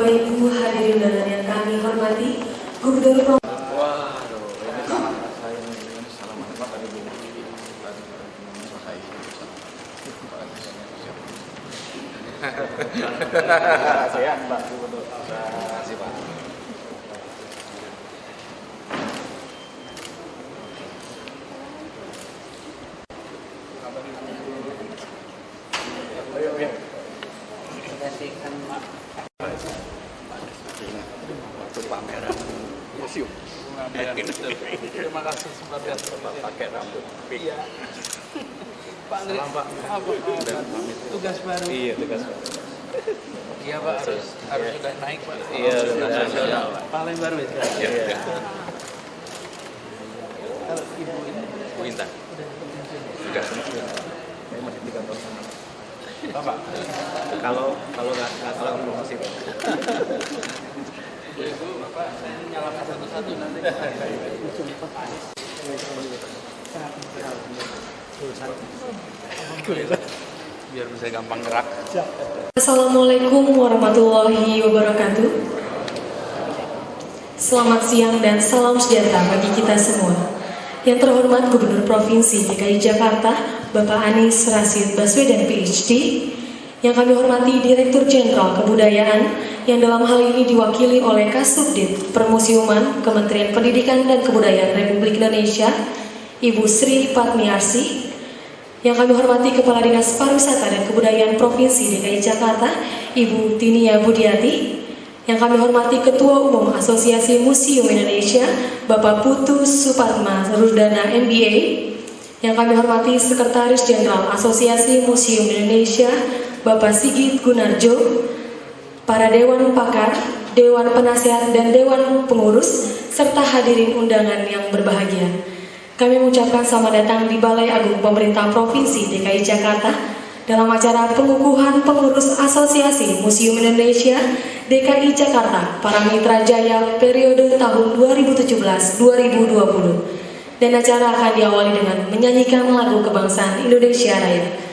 Bapak Ibu hadirin undangan yang kami hormati, Gubernur Saya Mbak Gubernur. Terima kasih Pak. Waktu pameran museum. Terima kasih sebenarnya Pakai rambut. Iya. Pak Andri, tugas baru. Iya, tugas baru. Iya Pak, harus sudah naik Pak. Iya, sudah. Paling baru itu. Iya. Kalau ibu ini Bu Intan. Sudah semua. Saya masih 3 tahun. Bapak. Kalau nggak salah promosi Pak. Ibu, Bapak, saya nyalakan satu-satu nanti. Biar bisa gampang gerak. Assalamualaikum warahmatullahi wabarakatuh. Selamat siang dan salam sejahtera bagi kita semua. Yang terhormat Gubernur Provinsi DKI Jakarta, Bapak Anies Rashid Baswedan PhD. Yang kami hormati Direktur Jenderal Kebudayaan, yang dalam hal ini diwakili oleh Kasubdit Permusiuman Kementerian Pendidikan dan Kebudayaan Republik Indonesia, Ibu Sri Patmiarsi. Yang kami hormati Kepala Dinas Pariwisata dan Kebudayaan Provinsi DKI Jakarta, Ibu Tinia Budiati. Yang kami hormati Ketua Umum Asosiasi Museum Indonesia, Bapak Putu Supatma Rudana MBA. Yang kami hormati Sekretaris Jenderal Asosiasi Museum Indonesia, Bapak Sigit Gunarjo, para Dewan Pakar, Dewan Penasehat dan Dewan Pengurus, serta hadirin undangan yang berbahagia. Kami mengucapkan selamat datang di Balai Agung Pemerintah Provinsi DKI Jakarta dalam acara pengukuhan pengurus Asosiasi Museum Indonesia DKI Jakarta para Mitra Jaya periode tahun 2017-2020. Dan acara akan diawali dengan menyanyikan lagu kebangsaan Indonesia Raya.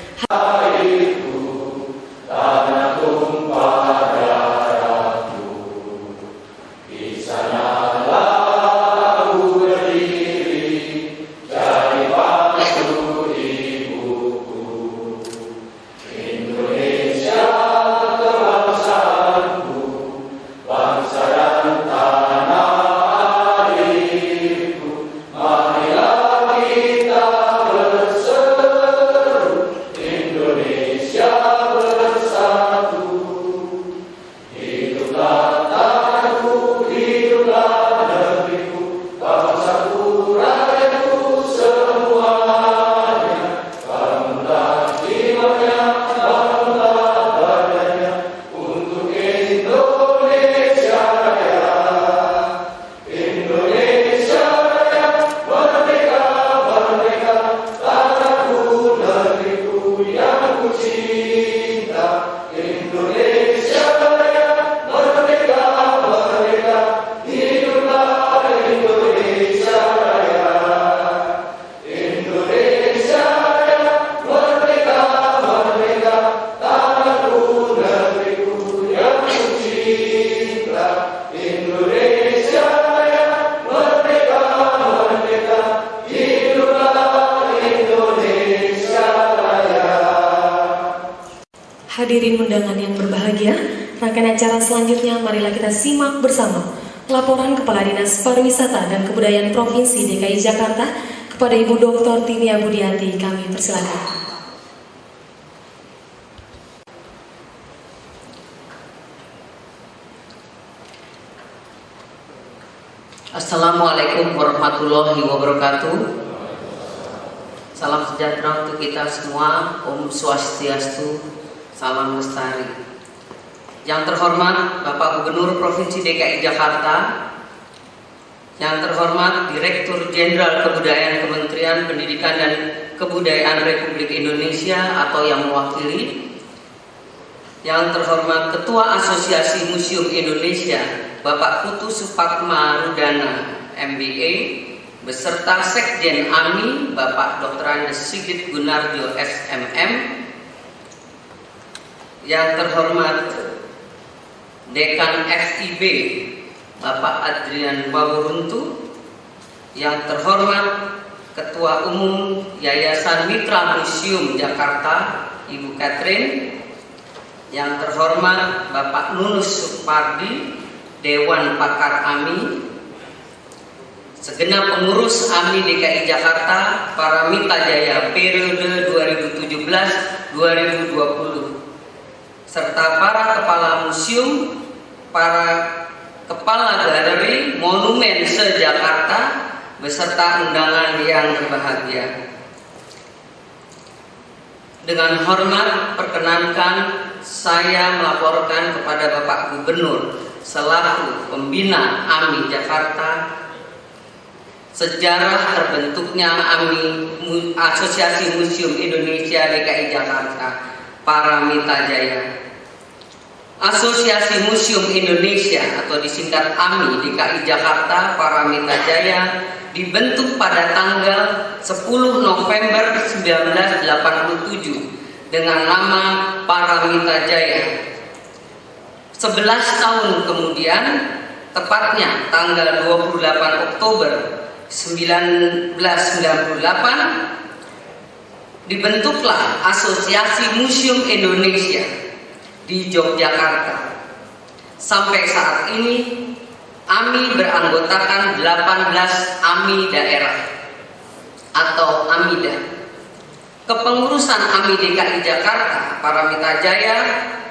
Hadirin undangan yang berbahagia, rangkaian acara selanjutnya marilah kita simak bersama laporan Kepala Dinas Pariwisata dan Kebudayaan Provinsi DKI Jakarta kepada Ibu Dr. Tinia Budiati. Kami persilakan. Assalamualaikum warahmatullahi wabarakatuh. Salam sejahtera untuk kita semua. Om Swastiastu. Salam lestari. Yang terhormat Bapak Gubernur Provinsi DKI Jakarta, yang terhormat Direktur Jenderal Kebudayaan Kementerian Pendidikan dan Kebudayaan Republik Indonesia atau yang mewakili, yang terhormat Ketua Asosiasi Museum Indonesia Bapak Putu Supatma Rudana MBA, beserta Sekjen AMI Bapak Dr. Andes Sigit Gunarjo SMM, yang terhormat Dekan FIB Bapak Adrian Waburuntu, yang terhormat Ketua Umum Yayasan Mitra Museum Jakarta Ibu Catherine, yang terhormat Bapak Nunus Supardi, Dewan Pakar AMI, segenap pengurus AMI DKI Jakarta Paramita Jaya periode 2017-2020, serta para kepala museum, para kepala galeri monumen se-Jakarta, beserta undangan yang berbahagia. Dengan hormat, perkenankan saya melaporkan kepada Bapak Gubernur selaku pembina AMI Jakarta sejarah terbentuknya AMI Asosiasi Museum Indonesia DKI Jakarta Paramita Jaya. Asosiasi Museum Indonesia atau disingkat AMI DKI Jakarta Paramita Jaya dibentuk pada tanggal 10 November 1987 dengan nama Paramita Jaya. 11 tahun kemudian, tepatnya tanggal 28 Oktober 1998, dibentuklah Asosiasi Museum Indonesia di Yogyakarta. Sampai saat ini AMI beranggotakan 18 AMI daerah atau AMIDA. Kepengurusan AMI DKI Jakarta Paramita Jaya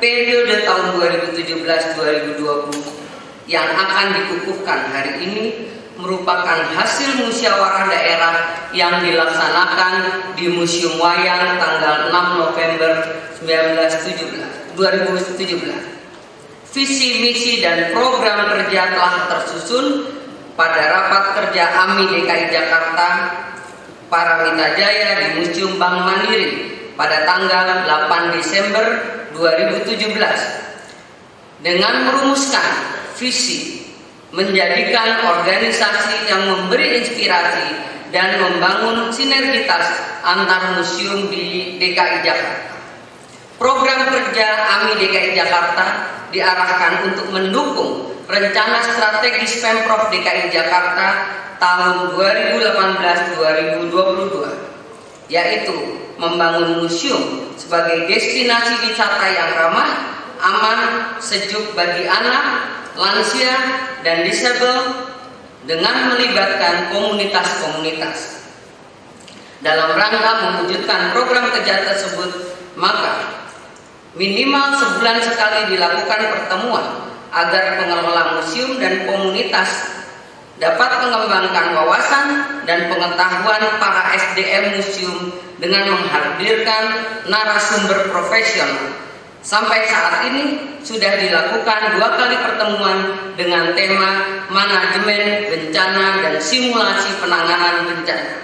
periode tahun 2017-2020 yang akan dikukuhkan hari ini merupakan hasil musyawarah daerah yang dilaksanakan di Museum Wayang tanggal 6 November 2017. Visi, misi, dan program kerja telah tersusun pada rapat kerja AMI DKI Jakarta Paramita Jaya di Museum Bank Mandiri pada tanggal 8 Desember 2017 dengan merumuskan visi menjadikan organisasi yang memberi inspirasi dan membangun sinergitas antar museum di DKI Jakarta. Program kerja AMI DKI Jakarta diarahkan untuk mendukung rencana strategis Pemprov DKI Jakarta tahun 2018-2022, yaitu membangun museum sebagai destinasi wisata yang ramah, aman, sejuk bagi anak, lansia, dan disabel dengan melibatkan komunitas-komunitas. Dalam rangka mewujudkan program kerja tersebut, maka minimal sebulan sekali dilakukan pertemuan agar pengelola museum dan komunitas dapat mengembangkan wawasan dan pengetahuan para SDM museum dengan menghadirkan narasumber profesional. Sampai saat ini sudah dilakukan 2 kali pertemuan dengan tema manajemen bencana dan simulasi penanganan bencana.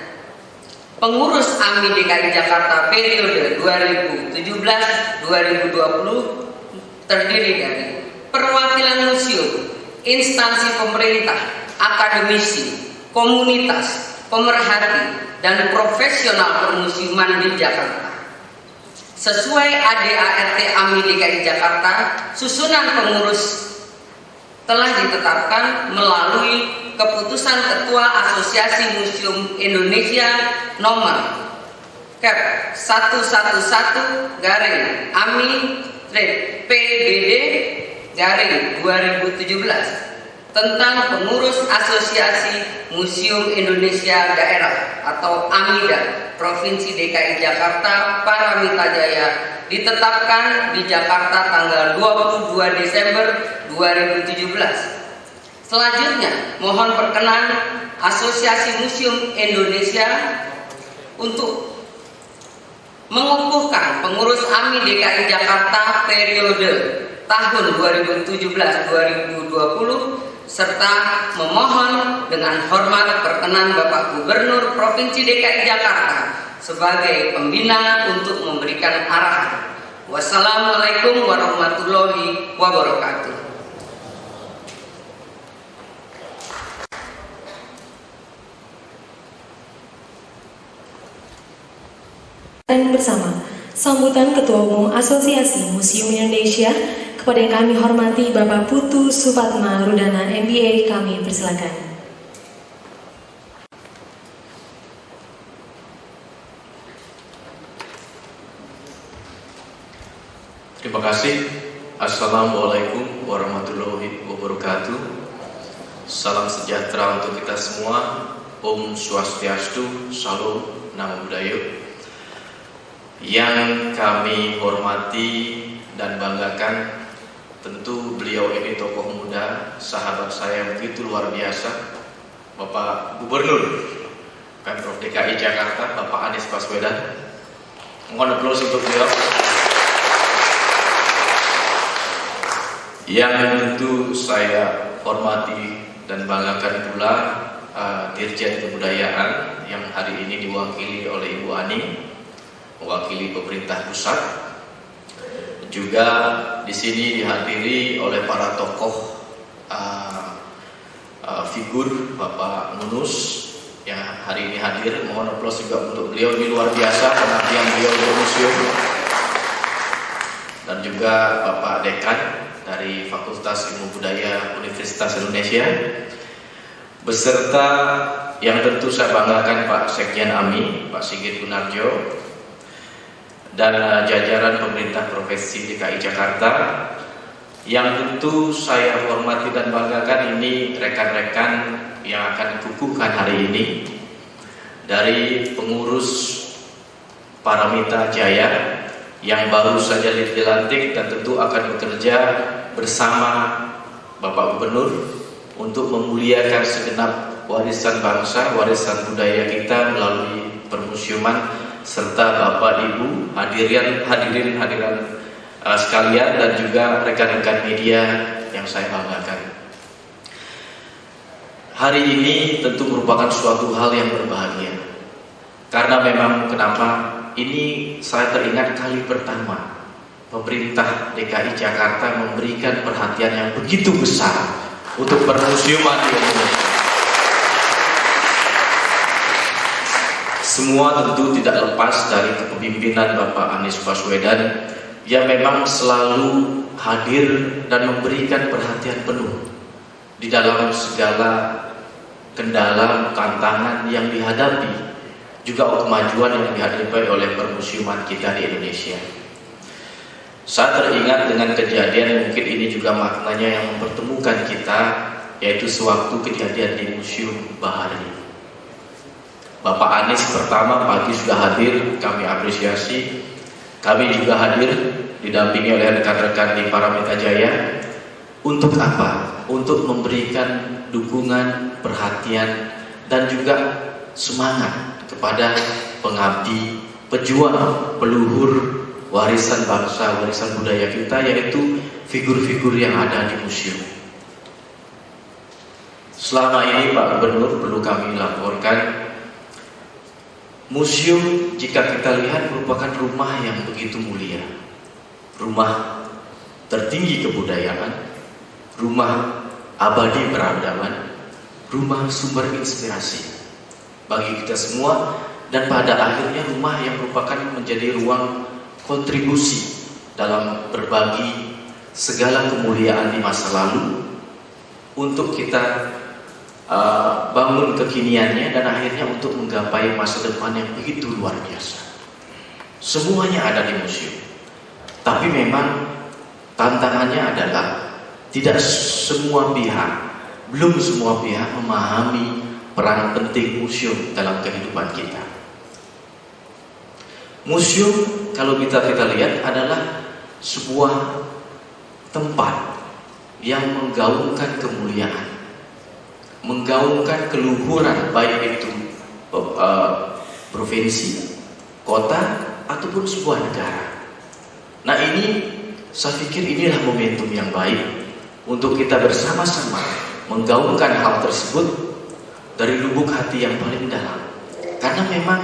Pengurus AMI DKI Jakarta periode 2017-2020 terdiri dari perwakilan museum, instansi pemerintah, akademisi, komunitas, pemerhati, dan profesional permusiuman di Jakarta. Sesuai ADART AMI DKI Jakarta, susunan pengurus telah ditetapkan melalui keputusan Ketua Asosiasi Museum Indonesia nomor Cap 111 garing AMI PBD garing 2017 tentang pengurus Asosiasi Museum Indonesia Daerah atau AMIDA Provinsi DKI Jakarta Paramita Jaya ditetapkan di Jakarta tanggal 22 Desember 2017. Selanjutnya, mohon perkenan Asosiasi Museum Indonesia untuk mengukuhkan pengurus AMI DKI Jakarta periode tahun 2017-2020 serta memohon dengan hormat perkenan Bapak Gubernur Provinsi DKI Jakarta sebagai pembina untuk memberikan arahan. Wassalamualaikum warahmatullahi wabarakatuh. Dan bersama sambutan Ketua Umum Asosiasi Museum Indonesia Kepada yang kami hormati Bapak Putu Supatma Rudana MBA, kami persilakan. Terima kasih. Assalamualaikum warahmatullahi wabarakatuh. Salam sejahtera untuk kita semua. Om Swastiastu, Salam, Namo Buddhaya. Yang kami hormati dan banggakan, tentu beliau ini tokoh muda, sahabat saya yang begitu luar biasa, Bapak Gubernur Pemprov DKI Jakarta, Bapak Anies Baswedan. Mohon aplaus untuk beliau. Yang tentu saya hormati dan banggakan pula Dirjen Kebudayaan yang hari ini diwakili oleh Ibu Ani, mewakili pemerintah pusat. Juga di sini dihadiri oleh para tokoh figur Bapak Nunus yang hari ini hadir. Mohon aplaus juga untuk beliau, ini luar biasa pengabdian beliau di museum. Dan juga Bapak Dekan dari Fakultas Ilmu Budaya Universitas Indonesia, beserta yang tentu saya banggakan Pak Sekjen AMI, Pak Sigit Gunarjo, dan jajaran pemerintah Provinsi DKI Jakarta. Yang tentu saya hormati dan banggakan ini rekan-rekan yang akan dikukuhkan hari ini dari pengurus Paramita Jaya yang baru saja dilantik dan tentu akan bekerja bersama Bapak Gubernur untuk memuliakan segenap warisan bangsa, warisan budaya kita melalui permusiuman, serta Bapak Ibu hadirin sekalian dan juga rekan-rekan media yang saya banggakan. Hari ini tentu merupakan suatu hal yang berbahagia, karena memang kenapa ini saya teringat kali pertama pemerintah DKI Jakarta memberikan perhatian yang begitu besar untuk permusiuman di Indonesia. Semua tentu tidak lepas dari kepemimpinan Bapak Anies Baswedan yang memang selalu hadir dan memberikan perhatian penuh di dalam segala kendala, tantangan yang dihadapi, juga kemajuan yang dihadapi oleh permusiuman kita di Indonesia. Saya teringat dengan kejadian, mungkin ini juga maknanya yang mempertemukan kita, yaitu sewaktu kejadian di Museum Bahari. Bapak Anies pertama pagi sudah hadir, kami apresiasi. Kami juga hadir didampingi oleh rekan-rekan di Paramita Jaya. Untuk apa? Untuk memberikan dukungan, perhatian, dan juga semangat kepada pengabdi, pejuang, peluhur warisan bangsa, warisan budaya kita, yaitu figur-figur yang ada di museum. Selama ini Pak Gubernur, perlu kami laporkan, museum jika kita lihat merupakan rumah yang begitu mulia, rumah tertinggi kebudayaan, rumah abadi peradaban, rumah sumber inspirasi bagi kita semua, dan pada akhirnya rumah yang merupakan menjadi ruang kontribusi dalam berbagi segala kemuliaan di masa lalu untuk kita bangun kekiniannya, dan akhirnya untuk menggapai masa depan yang begitu luar biasa. Semuanya ada di museum, tapi memang tantangannya adalah tidak semua pihak, belum semua pihak memahami peran penting museum dalam kehidupan kita. Museum kalau kita lihat adalah sebuah tempat yang menggaungkan kemuliaan, menggaungkan keluhuran, baik itu provinsi, kota, ataupun sebuah negara. Nah, ini saya pikir inilah momentum yang baik untuk kita bersama-sama menggaungkan hal tersebut dari lubuk hati yang paling dalam. Karena memang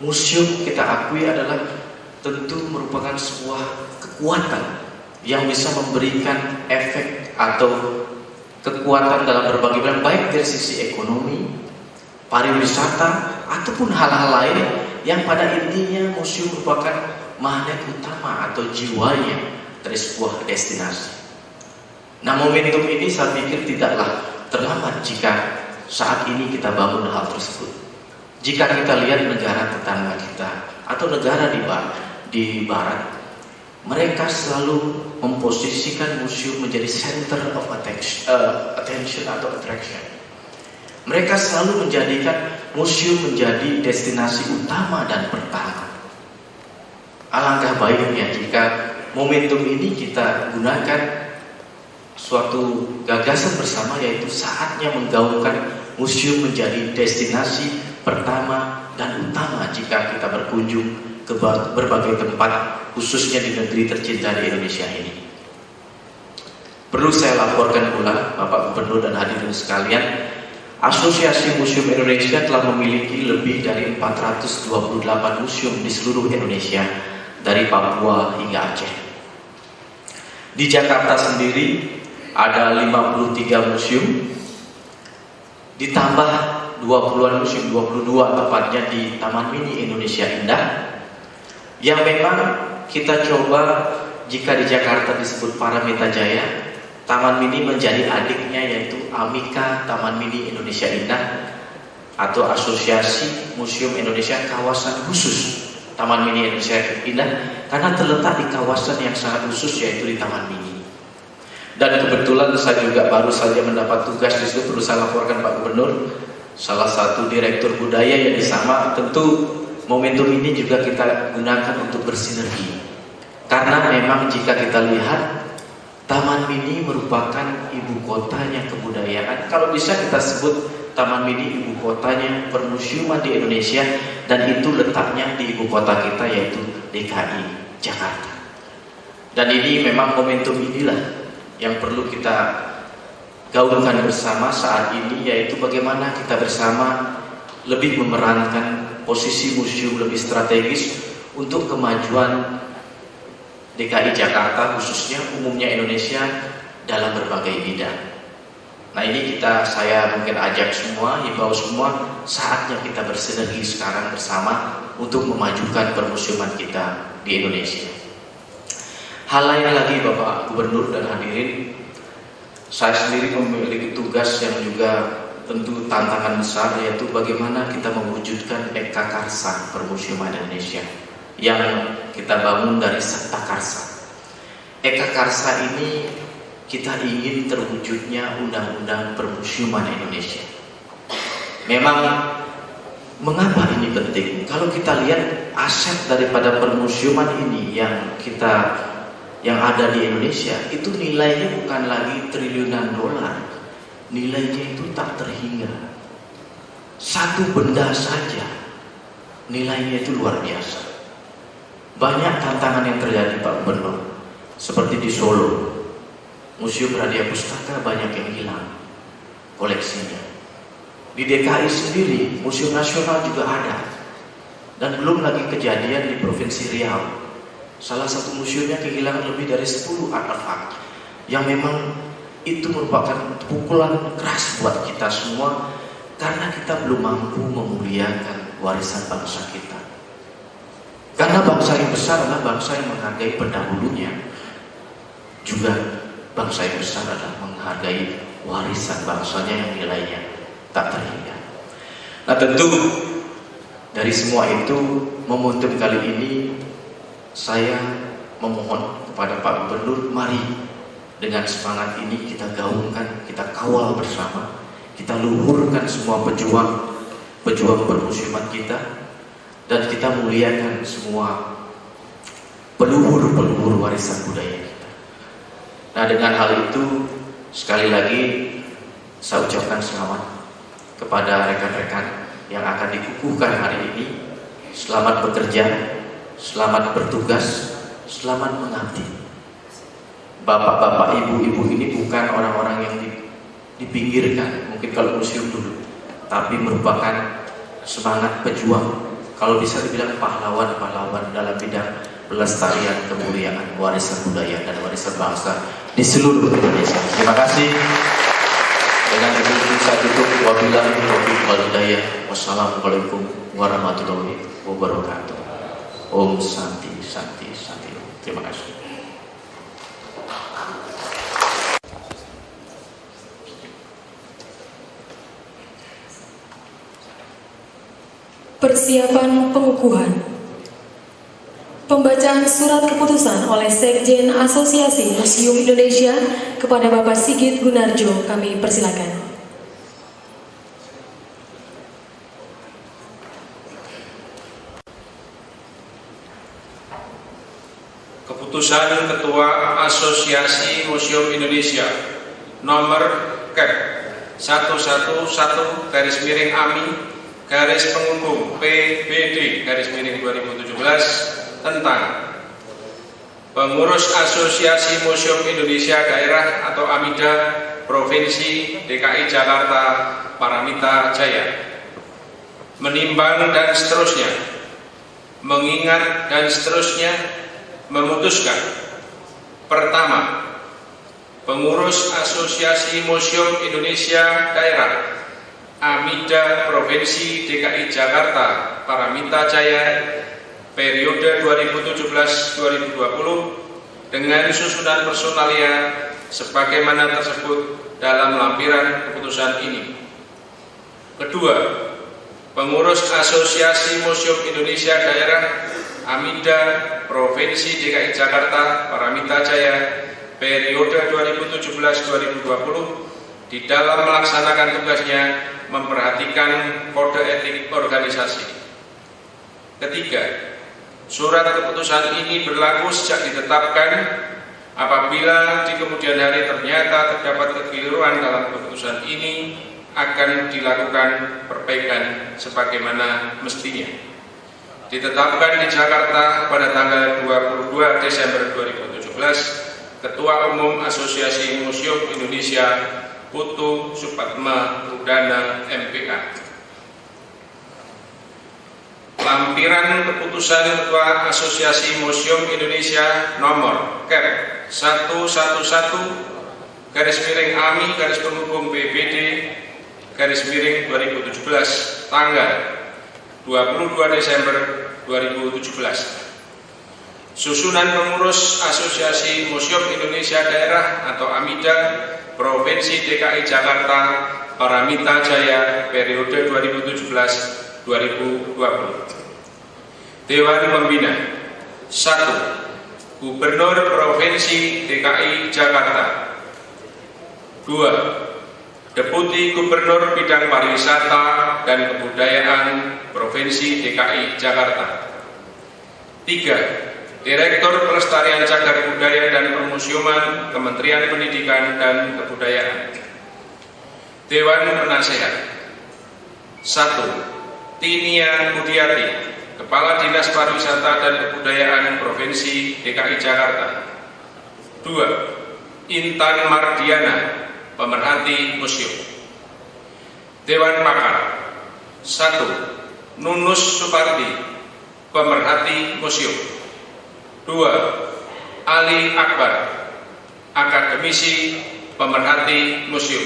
museum kita akui adalah tentu merupakan sebuah kekuatan yang bisa memberikan efek atau kekuatan dalam berbagai bidang, baik dari sisi ekonomi, pariwisata, ataupun hal-hal lain yang pada intinya museum merupakan magnet utama atau jiwanya dari sebuah destinasi. Nah, momentum ini saya pikir tidaklah terlambat jika saat ini kita bangun hal tersebut. Jika kita lihat negara tetangga kita atau negara di barat, mereka selalu memposisikan museum menjadi center of attention atau attraction. Mereka selalu menjadikan museum menjadi destinasi utama dan pertama. Alangkah baiknya jika momentum ini kita gunakan suatu gagasan bersama, yaitu saatnya menggaungkan museum menjadi destinasi pertama dan utama jika kita berkunjung ke berbagai tempat, khususnya di negeri tercinta di Indonesia ini. Perlu saya laporkan pula, Bapak Gubernur dan hadirin sekalian, Asosiasi Museum Indonesia telah memiliki lebih dari 428 museum di seluruh Indonesia, dari Papua hingga Aceh. Di Jakarta sendiri ada 53 museum, ditambah 20-an museum, 22 tepatnya di Taman Mini Indonesia Indah, yang memang kita coba, jika di Jakarta disebut Paramita Jaya, Taman Mini menjadi adiknya, yaitu Amika Taman Mini Indonesia Indah atau Asosiasi Museum Indonesia Kawasan Khusus Taman Mini Indonesia Indah, karena terletak di kawasan yang sangat khusus, yaitu di Taman Mini. Dan kebetulan saya juga baru saja mendapat tugas di situ, perlu saya laporkan Pak Gubernur, salah satu direktur budaya yang sama. Tentu momentum ini juga kita gunakan untuk bersinergi, karena memang jika kita lihat Taman Mini merupakan ibu kotanya kebudayaan. Kalau bisa kita sebut Taman Mini ibu kotanya permusiuman di Indonesia, dan itu letaknya di ibu kota kita, yaitu DKI Jakarta. Dan ini memang momentum inilah yang perlu kita gaungkan bersama saat ini, yaitu bagaimana kita bersama lebih memerankan posisi museum lebih strategis untuk kemajuan DKI Jakarta, khususnya umumnya Indonesia, dalam berbagai bidang. Nah, ini saya mungkin ajak semua, himbau semua, saatnya kita bersinergi sekarang bersama untuk memajukan permusiuman kita di Indonesia. Hal lain lagi, Bapak Gubernur dan hadirin, saya sendiri memiliki tugas yang juga tentu tantangan besar, yaitu bagaimana kita mewujudkan Eka Karsa Permusiuman Indonesia yang kita bangun dari Sabta Karsa. Eka Karsa ini kita ingin terwujudnya Undang-Undang Permusiuman Indonesia. Memang mengapa ini penting? Kalau kita lihat aset daripada permusiuman ini yang ada di Indonesia, itu nilainya bukan lagi triliunan dolar, nilainya itu tak terhingga. Satu benda saja nilainya itu luar biasa. Banyak tantangan yang terjadi, Pak Gubernur, seperti di Solo, Museum Radia Pustaka banyak yang hilang koleksinya. Di DKI sendiri Museum Nasional juga ada, dan belum lagi kejadian di Provinsi Riau. Salah satu museumnya kehilangan lebih dari 10 artefak, yang memang itu merupakan pukulan keras buat kita semua, karena kita belum mampu memuliakan warisan bangsa kita. Karena bangsa yang besar adalah bangsa yang menghargai pendahulunya, juga bangsa yang besar adalah menghargai warisan bangsanya yang nilainya tak terhingga. Nah, tentu dari semua itu, momentum kali ini saya memohon kepada Pak Gubernur, mari dengan semangat ini kita gaungkan, kita kawal bersama, kita luhurkan semua pejuang permusiuman kita, dan kita muliakan semua peluhur warisan budaya kita. Nah, dengan hal itu sekali lagi saya ucapkan selamat kepada rekan-rekan yang akan dikukuhkan hari ini. Selamat bekerja, selamat bertugas, selamat mengabdi. Bapak-bapak, ibu-ibu ini bukan orang-orang yang dipinggirkan, mungkin kalau museum dulu, tapi merupakan semangat pejuang, kalau bisa dibilang pahlawan-pahlawan dalam bidang pelestarian kemuliaan warisan budaya dan warisan bangsa di seluruh Indonesia. Terima kasih. Dengan itu saya tutup. Wabillahi taufiq wal hidayah. Wassalamualaikum warahmatullahi wabarakatuh. Om Santi Santi Santi. Terima kasih. Persiapan pengukuhan. Pembacaan surat keputusan oleh Sekjen Asosiasi Museum Indonesia kepada Bapak Sigit Gunarjo kami persilakan. Keputusan Ketua Asosiasi Museum Indonesia nomor KEP 111/AMI PBD 2017 tentang pengurus Asosiasi Museum Indonesia Daerah atau AMIDA Provinsi DKI Jakarta Paramita Jaya, menimbang dan seterusnya, mengingat dan seterusnya, memutuskan. Pertama, pengurus Asosiasi Museum Indonesia Daerah AMIDA Provinsi DKI Jakarta Paramita Jaya periode 2017-2020 dengan susunan personalia sebagaimana tersebut dalam lampiran keputusan ini. Kedua, pengurus Asosiasi Museum Indonesia Daerah AMIDA Provinsi DKI Jakarta Paramita Jaya periode 2017-2020 di dalam melaksanakan tugasnya memperhatikan kode etik organisasi. Ketiga, surat keputusan ini berlaku sejak ditetapkan. Apabila di kemudian hari ternyata terdapat kekeliruan dalam keputusan ini, akan dilakukan perbaikan sebagaimana mestinya. Ditetapkan di Jakarta pada tanggal 22 Desember 2017, Ketua Umum Asosiasi Museum Indonesia Putu Supatma Rudana MPA. Lampiran keputusan Ketua Asosiasi Museum Indonesia nomor KEP 111/AMI PBD 2017 tanggal 22 Desember 2017. Susunan pengurus Asosiasi Museum Indonesia Daerah atau AMIDA Provinsi DKI Jakarta Paramita Jaya periode 2017-2020. Dewan Pembina. 1. Gubernur Provinsi DKI Jakarta. 2. Deputi Gubernur Bidang Pariwisata dan Kebudayaan Provinsi DKI Jakarta. 3. Direktur Pelestarian Cagar Budaya dan Permusiuman Kementerian Pendidikan dan Kebudayaan. Dewan Penasehat. 1. Tinia Budiati, Kepala Dinas Pariwisata dan Kebudayaan Provinsi DKI Jakarta. 2. Intan Mardiana, Pemerhati Museum. Dewan Pakar. 1. Nunus Supardi, Pemerhati Museum. 2. Ali Akbar, Akademisi Pemerhati Museum.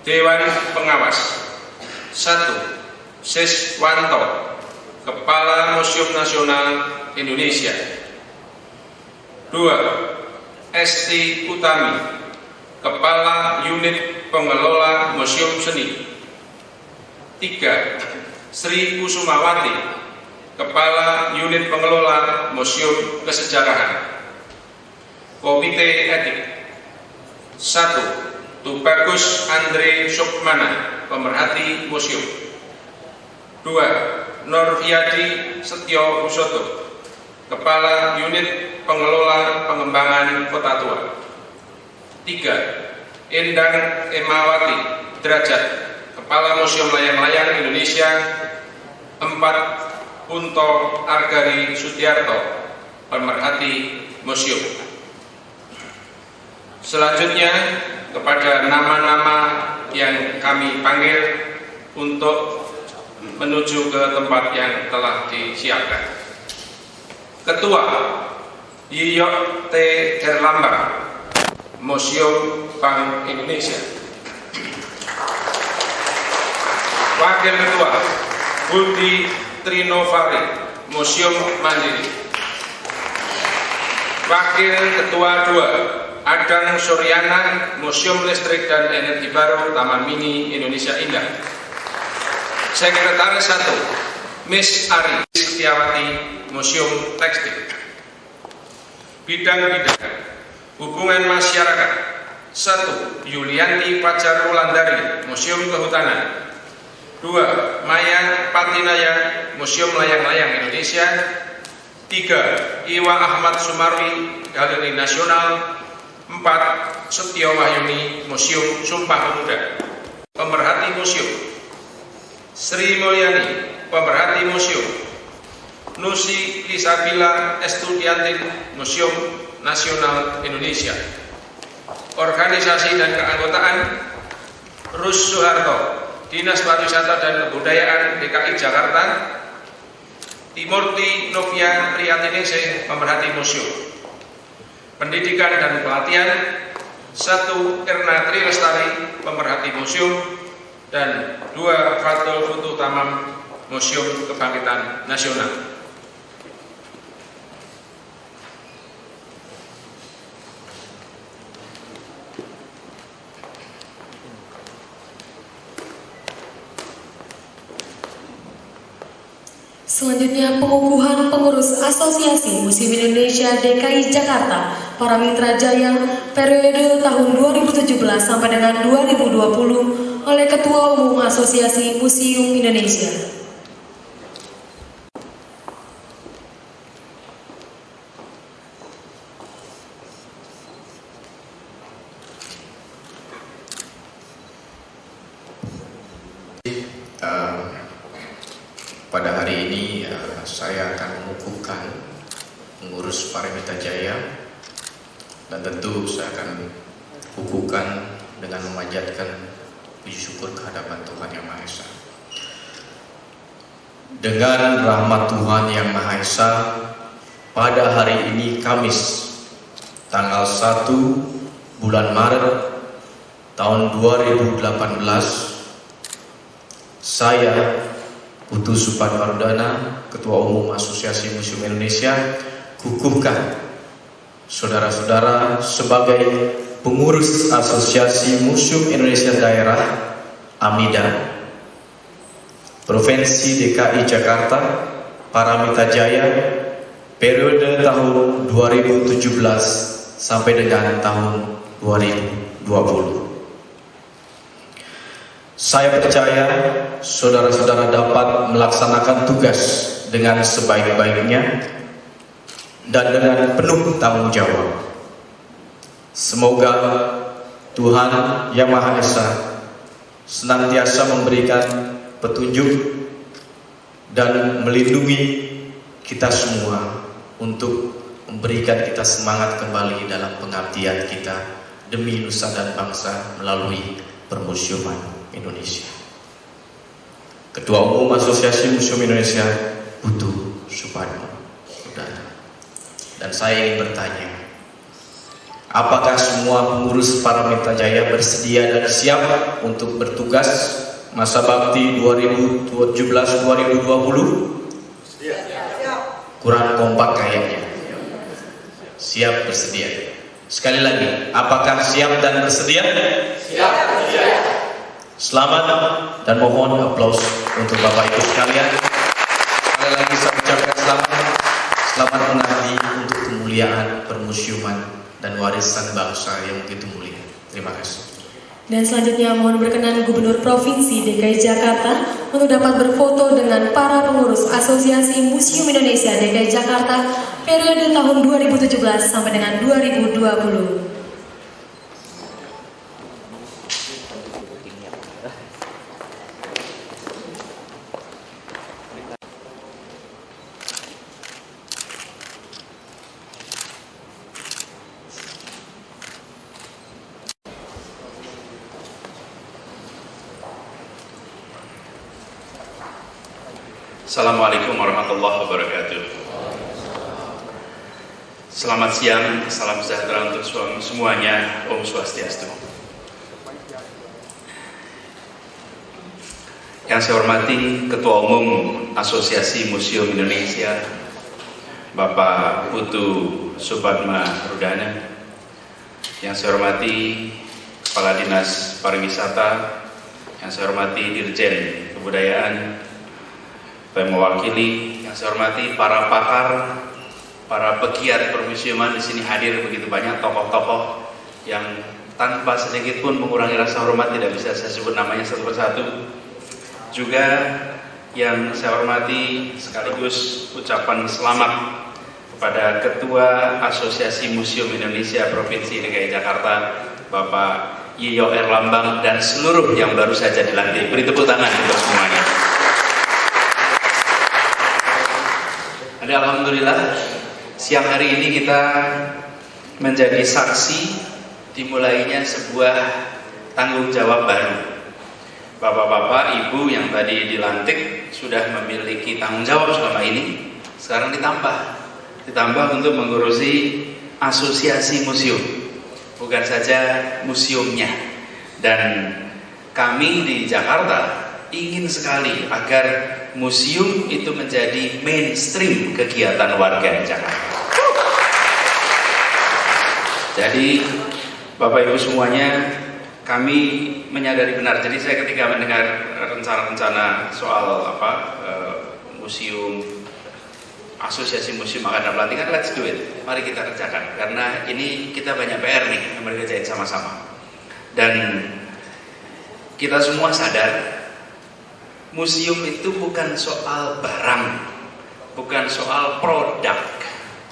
Dewan Pengawas. 1. Siswanto, Kepala Museum Nasional Indonesia. 2. Esti Utami, Kepala Unit Pengelola Museum Seni. 3. Sri Kusumawati, Kepala Unit Pengelola Museum Kesejarahan. Komite Etik. 1. Tubagus Andre Sukmana, Pemerhati Museum. 2. Norviadi Setio Husoto, Kepala Unit Pengelola Pengembangan Kota Tua. 3. Endang Emawati Derajat, Kepala Museum Layang-Layang Indonesia. 4. Kunto Argari Sutiarto, Pemerhati Museum. Selanjutnya kepada nama-nama yang kami panggil untuk menuju ke tempat yang telah disiapkan. Ketua Yiyok T. Herlambang, Museum Bank Indonesia. Wakil Ketua Budi Trinovari, Museum Mandiri. Wakil Ketua 2 Adang Suryana, Museum Listrik dan Energi Baru Taman Mini Indonesia Indah. Sekretaris 1 Miss Ari Setiawati, Museum Tekstil. Bidang-bidang hubungan masyarakat 1. Yulianti Fajar Wulandari, Museum Kehutanan. 2. Maya Patinaya, Museum Layang-Layang Indonesia. 3. Iwa Ahmad Sumarwi, Galeri Nasional. 4. Setio Wahyuni, Museum Sumpah Pemuda. Pemerhati Museum Sri Mulyani, Pemerhati Museum. Nusi Lisabila Estudiantin, Museum Nasional Indonesia. Organisasi dan keanggotaan Rus Soeharto, Dinas Pariwisata dan Kebudayaan DKI Jakarta. Timurti Novia Priyatinese, Pemerhati Museum. Pendidikan dan pelatihan 1. Erna Tri Lestari, Pemerhati Museum. Dan 2. Fatul Futu Tamam, Museum Kebangkitan Nasional. Selanjutnya pengukuhan pengurus Asosiasi Museum Indonesia DKI Jakarta para Mitra Jaya periode tahun 2017 sampai dengan 2020 oleh Ketua Umum Asosiasi Museum Indonesia. Pada hari ini saya akan mengukuhkan pengurus para Mitra Jaya, dan tentu saya akan kukuhkan dengan memanjatkan puji syukur kehadapan Tuhan Yang Maha Esa. Dengan rahmat Tuhan Yang Maha Esa, pada hari ini Kamis tanggal 1 bulan Maret tahun 2018, saya Putu Supatmardana, Ketua Umum Asosiasi Museum Indonesia, kukuhkan saudara-saudara sebagai pengurus Asosiasi Museum Indonesia Daerah AMIDA Provinsi DKI Jakarta para Mitra Jaya periode tahun 2017 sampai dengan tahun 2020. Saya percaya saudara-saudara dapat melaksanakan tugas dengan sebaik-baiknya dan dengan penuh tanggung jawab. Semoga Tuhan Yang Maha Esa senantiasa memberikan petunjuk dan melindungi kita semua untuk memberikan kita semangat kembali dalam pengabdian kita demi nusa dan bangsa melalui permusiuman Indonesia. Ketua Umum Asosiasi Museum Indonesia Putu Supatmardana. Dan saya ingin bertanya, apakah semua pengurus para Mitra Jaya bersedia dan siap untuk bertugas masa bakti 2017-2020? Kurang kompak kayaknya. Siap bersedia. Sekali lagi, apakah siap dan bersedia? Siap bersedia. Selamat dan mohon aplaus untuk Bapak Ibu sekalian. Sekali lagi saya ucapkan selamat menanti untuk kemuliaan permusiuman dan warisan bangsa yang begitu mulia. Terima kasih. Dan selanjutnya mohon berkenan Gubernur Provinsi DKI Jakarta untuk dapat berfoto dengan para pengurus Asosiasi Museum Indonesia DKI Jakarta periode tahun 2017 sampai dengan 2020. Assalamualaikum warahmatullahi wabarakatuh. Selamat siang, salam sejahtera untuk semuanya. Om Swastiastu. Yang saya hormati Ketua Umum Asosiasi Museum Indonesia, Bapak Putu Supatmardana. Yang saya hormati Kepala Dinas Pariwisata, yang saya hormati Dirjen Kebudayaan, yang mewakili, yang saya hormati para pakar, para pegiat permusiuman di sini hadir begitu banyak tokoh-tokoh yang tanpa sedikit pun mengurangi rasa hormat, tidak bisa saya sebut namanya satu persatu. Juga yang saya hormati sekaligus ucapan selamat kepada Ketua Asosiasi Museum Indonesia Provinsi DKI Jakarta, Bapak Yiyo Erlambang, dan seluruh yang baru saja dilantik. Beri tepuk tangan untuk semuanya. Alhamdulillah, siang hari ini kita menjadi saksi dimulainya sebuah tanggung jawab baru. Bapak-bapak, ibu yang tadi dilantik sudah memiliki tanggung jawab selama ini, sekarang ditambah untuk mengurusi asosiasi museum, bukan saja museumnya. Dan kami di Jakarta ingin sekali agar museum itu menjadi mainstream kegiatan warga di Jakarta. Jadi Bapak Ibu semuanya, kami menyadari benar. Jadi saya ketika mendengar rencana-rencana soal museum, asosiasi museum akan ada pelantikan, let's do it. Mari kita kerjakan, karena ini kita banyak PR nih yang mari kerjain sama-sama. Dan kita semua sadar museum itu bukan soal barang, bukan soal produk.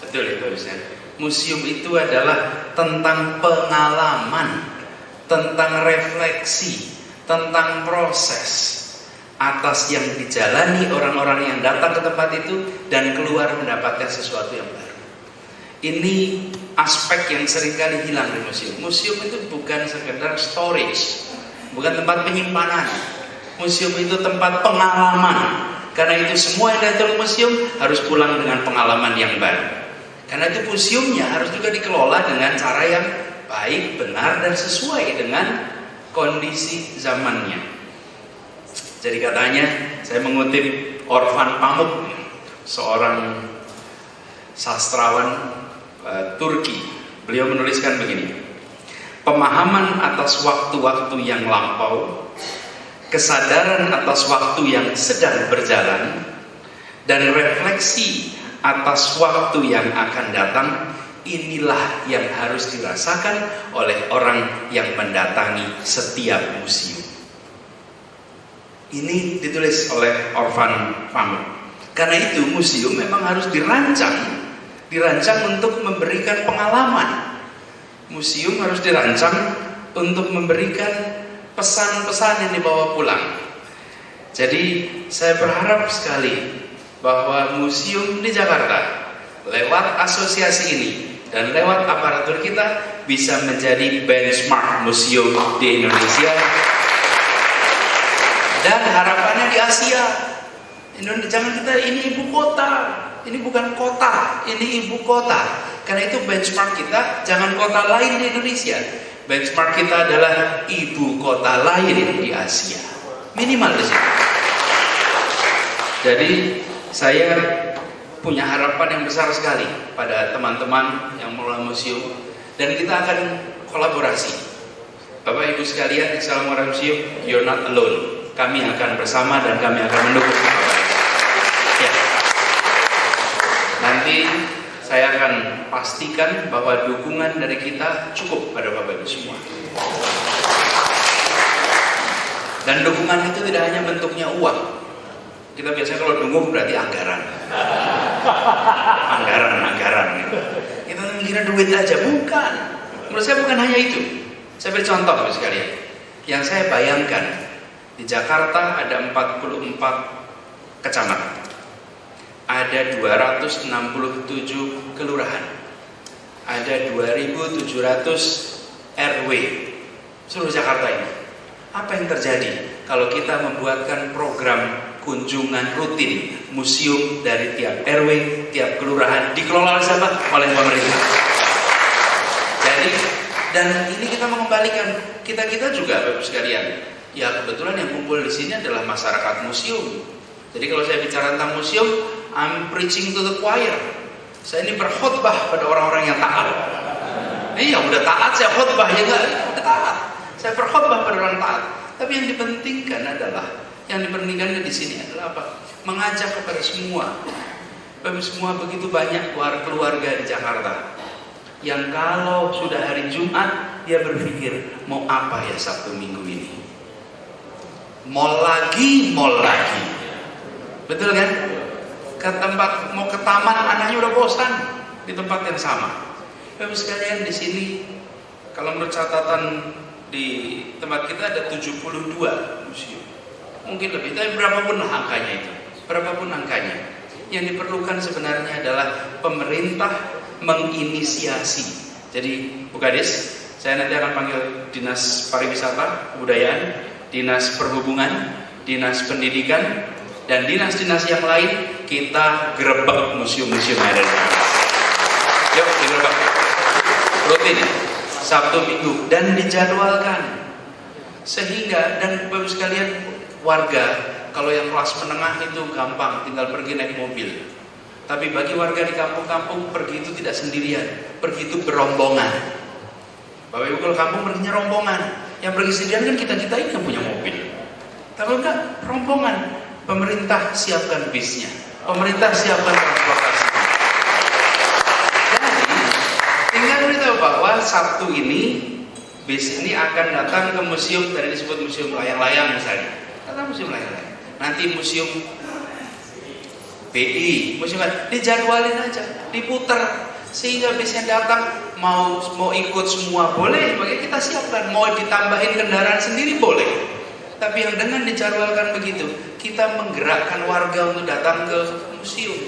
Betul itu harusnya. Museum itu adalah tentang pengalaman, tentang refleksi, tentang proses atas yang dijalani orang-orang yang datang ke tempat itu dan keluar mendapatkan sesuatu yang baru. Ini aspek yang seringkali hilang di museum. Museum itu bukan sekedar storage, bukan tempat penyimpanan. Museum itu tempat pengalaman. Karena itu semua yang datang ke museum harus pulang dengan pengalaman yang baru. Karena itu museumnya harus juga dikelola dengan cara yang baik, benar, dan sesuai dengan kondisi zamannya. Jadi katanya, saya mengutip Orhan Pamuk, seorang sastrawan Turki. Beliau menuliskan begini: pemahaman atas waktu-waktu yang lampau, kesadaran atas waktu yang sedang berjalan, dan refleksi atas waktu yang akan datang, inilah yang harus dirasakan oleh orang yang mendatangi setiap museum. Ini ditulis oleh Orhan Pamuk. Karena itu museum memang harus dirancang untuk memberikan pengalaman. Museum harus dirancang untuk memberikan pesan-pesan yang dibawa pulang. Jadi saya berharap sekali bahwa museum di Jakarta lewat asosiasi ini dan lewat aparatur kita bisa menjadi benchmark museum di Indonesia dan harapannya di Asia. Jangan kita ini ibu kota, ini bukan kota, ini ibu kota. Karena itu benchmark kita jangan kota lain di Indonesia. Benchmark kita adalah ibu kota lain di Asia, minimal di sini. Jadi saya punya harapan yang besar sekali pada teman-teman yang mengelola museum, dan kita akan kolaborasi. Bapak Ibu sekalian, Assalamualaikum Museum, you're not alone. Kami akan bersama dan kami akan mendukung. Ya. Nanti saya akan pastikan bahwa dukungan dari kita cukup pada Bapak Ibu semua. Dan dukungan itu tidak hanya bentuknya uang. Kita biasanya kalau dukung berarti anggaran. Anggaran. Kita mikirnya duit aja, bukan. Menurut saya bukan hanya itu. Saya beri contoh Bapak sekalian. Yang saya bayangkan, di Jakarta ada 44 kecamatan. Ada 267 kelurahan. Ada 2.700 RW seluruh Jakarta ini. Apa yang terjadi kalau kita membuatkan program kunjungan rutin museum dari tiap RW, tiap kelurahan, dikelola oleh siapa? Oleh pemerintah. Jadi, dan ini kita mengembalikan kita juga Bapak sekalian. Ya kebetulan yang kumpul di sini adalah masyarakat museum. Jadi kalau saya bicara tentang museum, I'm preaching to the choir. Saya ini berkhotbah pada orang-orang yang taat. Iya, udah taat saya khotbah, ya enggak? Udah taat. Saya berkhotbah pada orang taat. Tapi yang dipentingkan adalah Yang diperlukan di sini adalah apa? Mengajak kepada semua. Semua begitu banyak keluarga di Jakarta yang kalau sudah hari Jumat dia berpikir mau apa ya Sabtu Minggu ini? Mall lagi. Betul kan? Ke tempat mau ke taman anaknya udah bosan di tempat yang sama. Bapak sekalian di sini kalau menurut catatan di tempat kita ada 72 museum. Mungkin lebih, tapi berapapun angkanya itu. Berapapun angkanya. Yang diperlukan sebenarnya adalah pemerintah menginisiasi. Jadi Bu Kades, saya nanti akan panggil Dinas Pariwisata, Kebudayaan, Dinas Perhubungan, Dinas Pendidikan, dan dinas-dinas yang lain. Kita gerebek museum-museum yang ada di Jakarta. Yuk, digerebek. Rutin, Sabtu Minggu, dan dijadwalkan. Sehingga, dan Bapak sekalian, warga kalau yang kelas menengah itu gampang, tinggal pergi naik mobil. Tapi bagi warga di kampung-kampung, pergi itu tidak sendirian, pergi itu berombongan. Bapak Ibu kalau kampung perginya rombongan, yang pergi sendirian kan kita ini yang punya mobil. Tapi enggak, rombongan. Pemerintah siapkan bisnya, pemerintah siapkan transportasinya. Jadi tinggal beritahu bahwa Sabtu ini bis ini akan datang ke museum, tadi disebut museum layang-layang misalnya. Datang museum layang-layang. Nanti museum BI, museum dijadwalin aja, diputar sehingga bisnya datang mau ikut semua boleh, bagi kita siapkan. Mau ditambahin kendaraan sendiri boleh. Tapi yang dengan dijadwalkan begitu, kita menggerakkan warga untuk datang ke museum.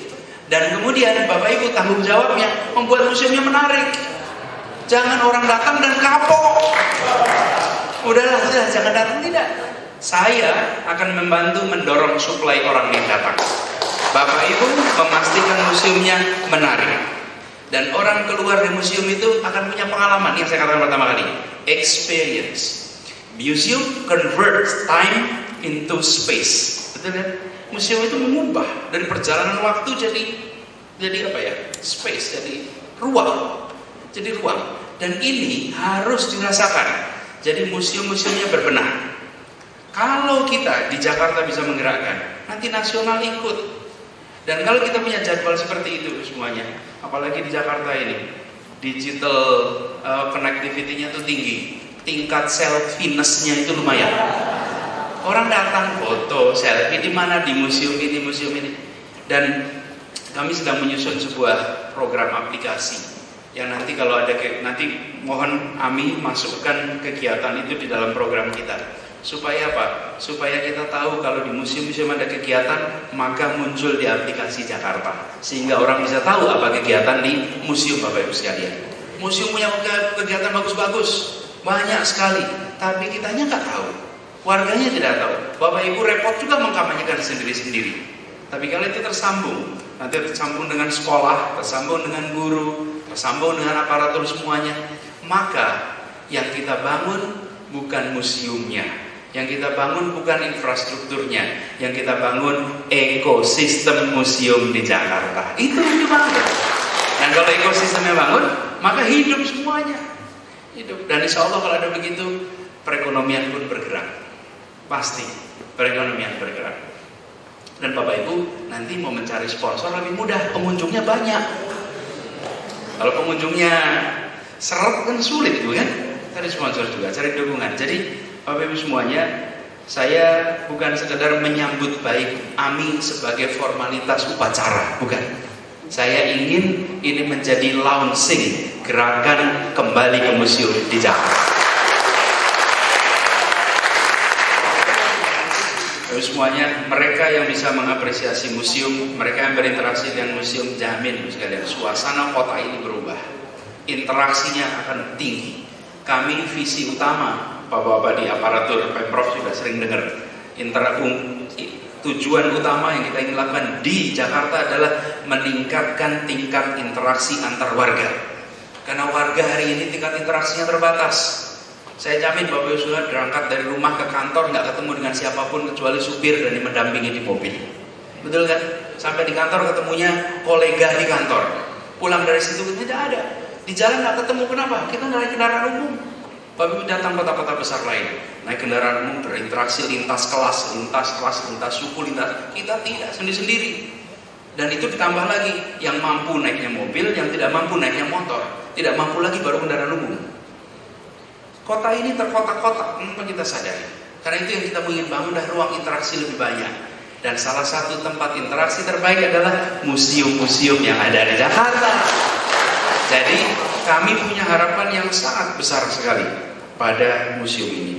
Dan kemudian Bapak Ibu tanggung jawabnya membuat museumnya menarik. Jangan orang datang dan kapok. Udahlah, jangan datang, tidak. Saya akan membantu mendorong suplai orang yang datang. Bapak Ibu memastikan museumnya menarik. Dan orang keluar dari museum itu akan punya pengalaman. Yang saya katakan pertama kali, experience. Museum converts time into space. Betul kan? Museum itu mengubah dari perjalanan waktu jadi apa ya? Space, jadi ruang. Jadi ruang. Dan ini harus dirasakan. Jadi museum-museumnya berbenah. Kalau kita di Jakarta bisa menggerakkan, nanti nasional ikut. Dan kalau kita punya jadwal seperti itu semuanya, apalagi di Jakarta ini, digital connectivity-nya itu tinggi, tingkat selfie-ness-nya itu lumayan. Orang datang foto, selfie di mana, di museum ini, museum ini. Dan kami sedang menyusun sebuah program aplikasi yang nanti kalau ada nanti mohon Ami masukkan kegiatan itu di dalam program kita. Supaya apa? Supaya kita tahu kalau di museum-museum ada kegiatan, maka muncul di aplikasi Jakarta. Sehingga orang bisa tahu apa kegiatan di museum Bapak Ibu sekalian. Museum punya kegiatan bagus-bagus, banyak sekali. Tapi kitanya nggak tahu. Warganya tidak tahu. Bapak Ibu repot juga mengkampanyekan sendiri-sendiri. Tapi kalau itu tersambung, nanti tersambung dengan sekolah, tersambung dengan guru, tersambung dengan aparatur semuanya, maka yang kita bangun bukan museumnya. Yang kita bangun bukan infrastrukturnya, yang kita bangun ekosistem museum di Jakarta. Itu yang dibangun. Dan kalau ekosistemnya bangun, maka hidup semuanya. Hidup. Dan insya Allah kalau ada begitu, perekonomian pun bergerak. Pasti perekonomian bergerak. Dan Bapak Ibu nanti mau mencari sponsor lebih mudah, pengunjungnya banyak. Kalau pengunjungnya seret kan sulit itu kan. Cari sponsor juga, cari dukungan. Jadi Bapak Ibu semuanya, saya bukan sekedar menyambut baik Ami sebagai formalitas upacara, bukan. Saya ingin ini menjadi launching gerakan kembali ke museum di Jakarta. Bapak Ibu semuanya, mereka yang bisa mengapresiasi museum, mereka yang berinteraksi dengan museum, jamin sekalian suasana kota ini berubah. Interaksinya akan tinggi. Kami visi utama Bapak-bapak di aparatur Pemprov juga sering dengar. Tujuan utama yang kita ingin lakukan di Jakarta adalah meningkatkan tingkat interaksi antar warga. Karena warga hari ini tingkat interaksinya terbatas. Saya jamin Bapak Ibu sudah berangkat dari rumah ke kantor nggak ketemu dengan siapapun kecuali supir dan yang mendampingi di mobil. Betul kan? Sampai di kantor ketemunya kolega di kantor. Pulang dari situ tidak ada. Di jalan nggak ketemu, kenapa? Kita naik kendaraan umum. Bapak Ibu datang kota-kota besar lain, naik kendaraan umum, berinteraksi lintas kelas, lintas suku, kita tidak sendiri-sendiri. Dan itu ditambah lagi, yang mampu naiknya mobil, yang tidak mampu naiknya motor, tidak mampu lagi baru kendaraan umum. Kota ini terkotak-kotak, tanpa kita sadari. Karena itu yang kita ingin bangun adalah ruang interaksi lebih banyak. Dan salah satu tempat interaksi terbaik adalah museum-museum yang ada di Jakarta. Jadi kami punya harapan yang sangat besar sekali pada museum ini.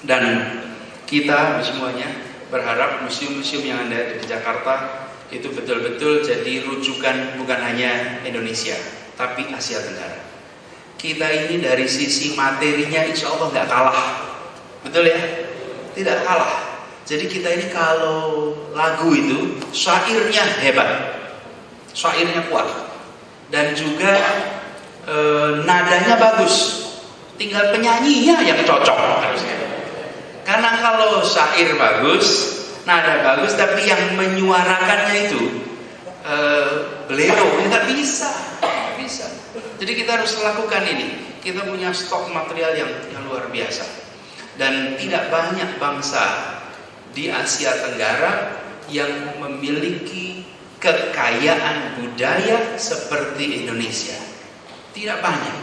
Dan kita semuanya berharap museum-museum yang ada di Jakarta itu betul-betul jadi rujukan bukan hanya Indonesia, tapi Asia Tenggara. Kita ini dari sisi materinya insya Allah nggak kalah, betul ya? Tidak kalah. Jadi kita ini kalau lagu itu syairnya hebat, syairnya kuat, dan juga nadanya bagus. Tinggal penyanyinya yang cocok harusnya. Karena kalau syair bagus, nada bagus, tapi yang menyuarakannya itu bolero, nggak bisa. Jadi kita harus lakukan ini. Kita punya stok material yang luar biasa, dan tidak banyak bangsa di Asia Tenggara yang memiliki kekayaan budaya seperti Indonesia. Tidak banyak.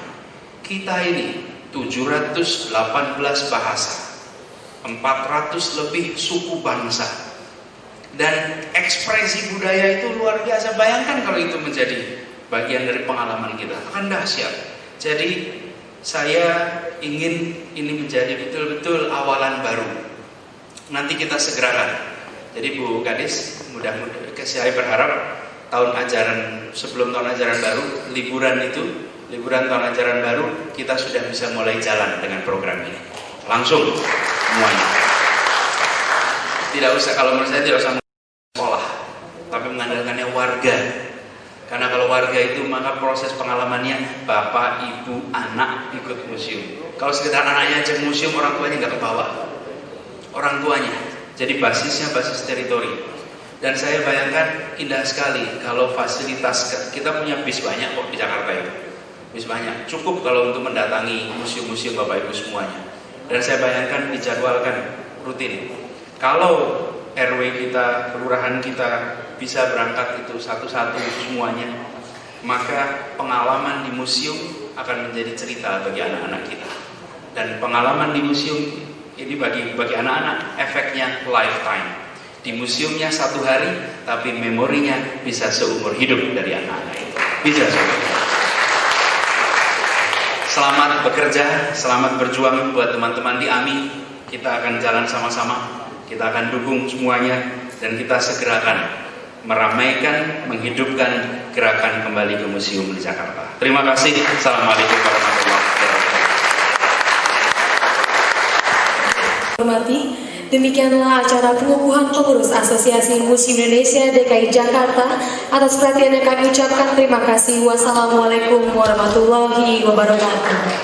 Kita ini 718 bahasa, 400 lebih suku bangsa, dan ekspresi budaya itu luar biasa. Bayangkan kalau itu menjadi bagian dari pengalaman kita, akan dahsyat. Jadi saya ingin ini menjadi betul-betul awalan baru. Nanti kita segerakan. Jadi Bu Kadis, mudah-mudahan saya berharap sebelum tahun ajaran baru, liburan tahun ajaran baru, kita sudah bisa mulai jalan dengan program ini. Langsung semuanya. Tidak usah, kalau menurut saya tidak usah sekolah, tapi mengandalkannya warga. Karena kalau warga itu, maka proses pengalamannya bapak, ibu, anak ikut museum. Kalau sekedar anaknya cek museum, orang tuanya nggak kebawa. Orang tuanya, jadi basisnya basis teritori. Dan saya bayangkan indah sekali kalau fasilitas, kita punya bis banyak kok di Jakarta itu, bis banyak, cukup kalau untuk mendatangi museum-museum bapak ibu semuanya. Dan saya bayangkan dijadwalkan rutin. Kalau RW kita, kelurahan kita bisa berangkat itu satu-satu semuanya, maka pengalaman di museum akan menjadi cerita bagi anak-anak kita. Dan pengalaman di museum ini bagi anak-anak efeknya lifetime. Di museumnya 1 hari, tapi memorinya bisa seumur hidup dari anak-anak itu. Bisa seumur hidup. Selamat bekerja, selamat berjuang buat teman-teman di AMI. Kita akan jalan sama-sama, kita akan dukung semuanya, dan kita segerakan meramaikan, menghidupkan gerakan kembali ke museum di Jakarta. Terima kasih. Assalamualaikum warahmatullahi wabarakatuh. Hormati, demikianlah acara pengukuhan pengurus Asosiasi Museum Indonesia DKI Jakarta. Atas perhatian yang kami ucapkan terima kasih. Wassalamualaikum warahmatullahi wabarakatuh.